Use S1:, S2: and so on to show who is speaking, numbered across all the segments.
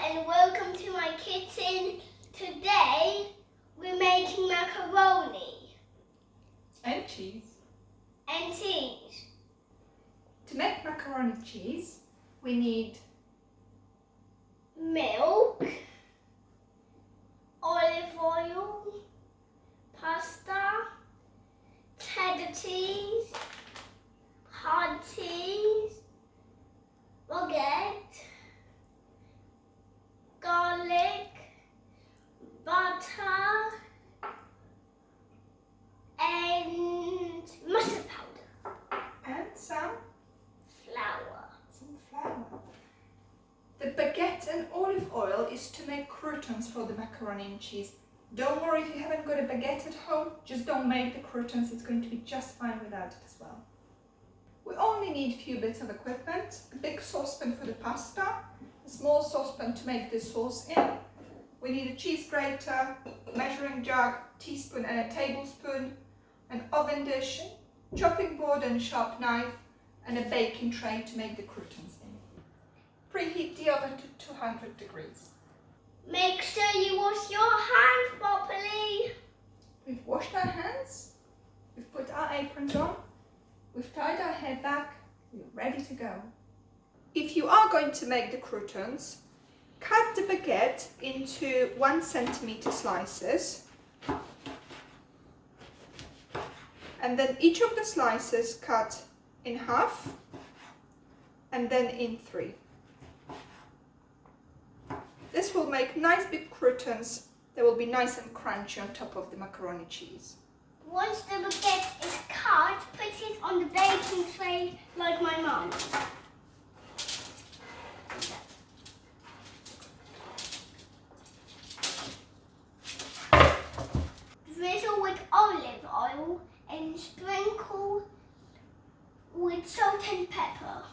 S1: and welcome to my kitchen. Today we're making macaroni
S2: And cheese.
S1: and cheese.
S2: To make macaroni and cheese, we need
S1: Milk, olive oil, pasta, cheddar cheese, hard cheese, baguette, garlic, butter, and mustard powder,
S2: and some
S1: flour.
S2: flour. The baguette and olive oil is to make croutons for the macaroni and cheese. Don't worry if you haven't got a baguette at home, just don't make the croutons, it's going to be just fine without it as well. We only need a few bits of equipment: a big saucepan for the pasta, a small saucepan to make the sauce in. We need a cheese grater, measuring jug, teaspoon and a tablespoon, an oven dish, chopping board and sharp knife, and a baking tray to make the croutons in. Preheat the oven to 200 degrees.
S1: Make sure you wash your hands properly.
S2: We've washed our hands, we've put our aprons on, we've tied our hair back, we're ready to go. If you are going to make the croutons, cut the baguette into 1 centimeter slices, and then each of the slices cut in half and then in 3. This will make nice big croutons that will be nice and crunchy on top of the macaroni cheese.
S1: Once the baguette is cut, put it on the baking tray like my mum. Drizzle with olive oil and sprinkle with salt and pepper.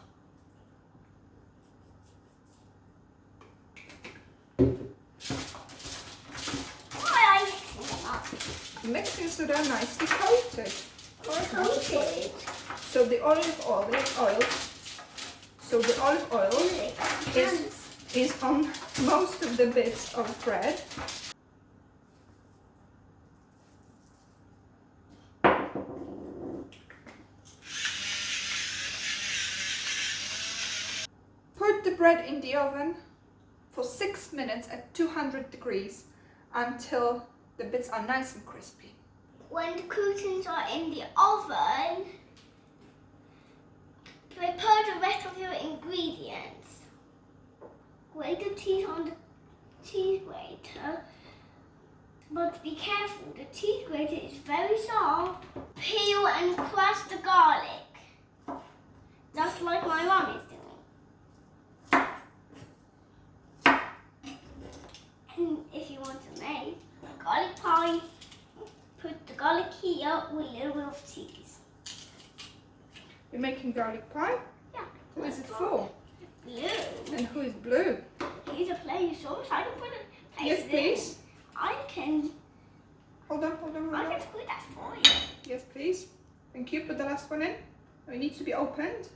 S1: Why are you mixing them up?
S2: Mixing so they're nicely coated.
S1: Coated.
S2: So the olive oil is on most of the bits of bread. Put the bread in the oven for 6 minutes at 200 degrees until the bits are nice and crispy.
S1: When the croutons are in the oven, prepare the rest of your ingredients. Grate the cheese on the cheese grater, but be careful, the cheese grater is very soft. Peel and crush the garlic, just like my mum is doing. And if you want to make a garlic pie, put the garlic here with a little bit of cheese.
S2: You're making garlic pie?
S1: Yeah.
S2: Who is it for?
S1: Blue.
S2: And who is Blue?
S1: He's a plesiosaurus. I can put it.
S2: Yes, please.
S1: I can
S2: Hold on.
S1: put that for you.
S2: Yes, please. Thank you. Put the last one in. It needs to be opened.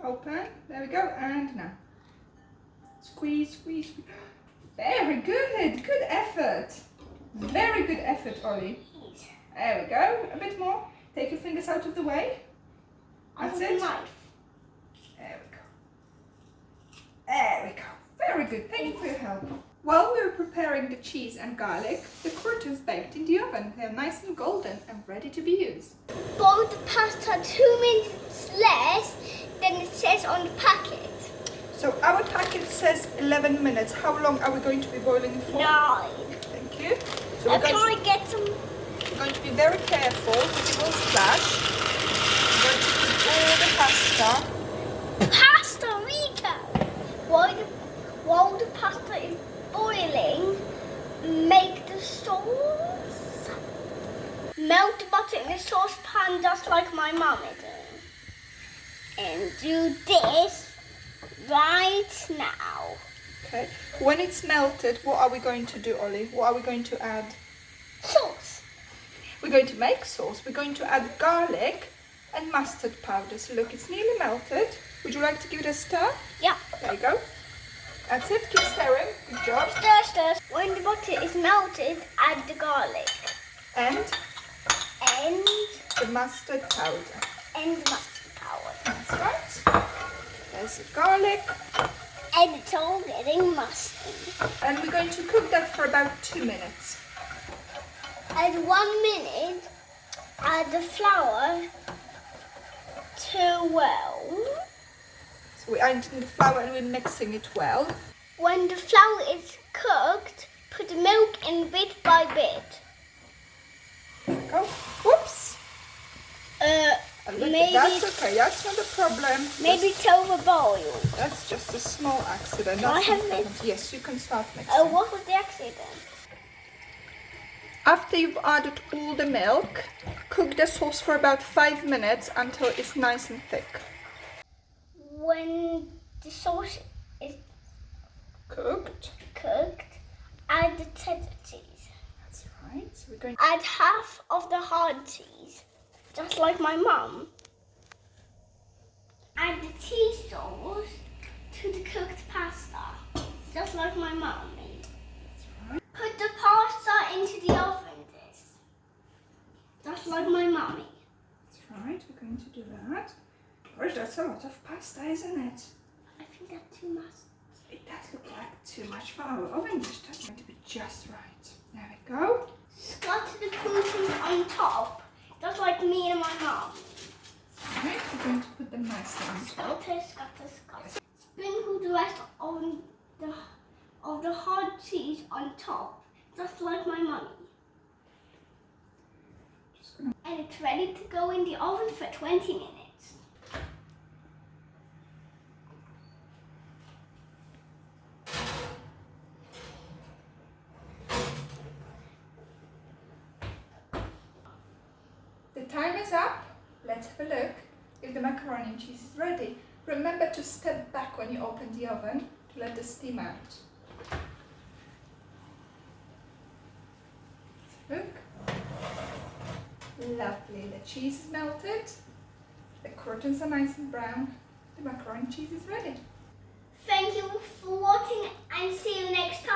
S2: Open. There we go. And now. Squeeze. Very good. Good effort. Very good effort, Ollie. There we go. A bit more. Take your fingers out of the way. That's it.
S1: Knife.
S2: There we go. Very good. Thank you for your help. While we were preparing the cheese and garlic, the croutons baked in the oven. They're nice and golden and ready to be used.
S1: Boil the pasta 2 minutes less than it says on the packet.
S2: So our packet says 11 minutes. How long are we going to be boiling it for?
S1: 9.
S2: Thank you. So
S1: Now can I get some?
S2: we're going to be very careful because it will splash. We're going to put all the pasta.
S1: Pasta, Rico! While the pasta is boiling, make the sauce. Melt the butter in the saucepan just like my mum is doing. And do this right now.
S2: Okay. When it's melted, what are we going to do, Ollie? What are we going to add?
S1: Sauce.
S2: We're going to make sauce. We're going to add garlic and mustard powder. So look, it's nearly melted. Would you like to give it a stir?
S1: Yeah.
S2: There you go. That's it, keep stirring. Good job.
S1: Stir, stir. When the butter is melted, add the garlic.
S2: And
S1: And
S2: the mustard powder.
S1: the mustard powder.
S2: That's right. There's the garlic.
S1: And it's all getting musty.
S2: And we're going to cook that for about 2 minutes.
S1: At 1 minute, add the flour to well.
S2: So we're adding the flour and we're mixing it well.
S1: When the flour is cooked, put the milk in bit by bit.
S2: There we go. Whoops.
S1: Maybe
S2: That's okay, that's not a problem.
S1: maybe it's overboiled.
S2: That's just a small accident.
S1: I
S2: That's
S1: have
S2: no problem. Yes, you can start mixing.
S1: What was the accident?
S2: After you've added all the milk, cook the sauce for about 5 minutes until it's nice and thick.
S1: When the sauce is
S2: Cooked.
S1: cooked, add the cheddar cheese.
S2: That's right. So we're going
S1: Add half of the hard cheese, just like my mum. Add the cheese sauce to the cooked pasta, just like my mum made.
S2: That's right.
S1: Put the pasta into the oven, just like my mummy.
S2: That's right. We're going to do that. Gosh, that's a lot of pasta, isn't it?
S1: I think that's too much.
S2: It does look like too much for our oven dish. That's going to be just right. There we go.
S1: Scatter the croutons on top, just like me and my mum.
S2: Right, we're going to put them nicely on top.
S1: Scatter, scatter, scatter. Sprinkle the rest of the hard cheese on top, just like my mummy.
S2: Just gonna...
S1: And it's ready to go in the oven for 20 minutes.
S2: The time is up. Let's have a look if the macaroni and cheese is ready. Remember to step back when you open the oven to let the steam out. Let's look. Lovely. The cheese is melted. The croutons are nice and brown. The macaroni and cheese is ready.
S1: Thank you for watching and see you next time.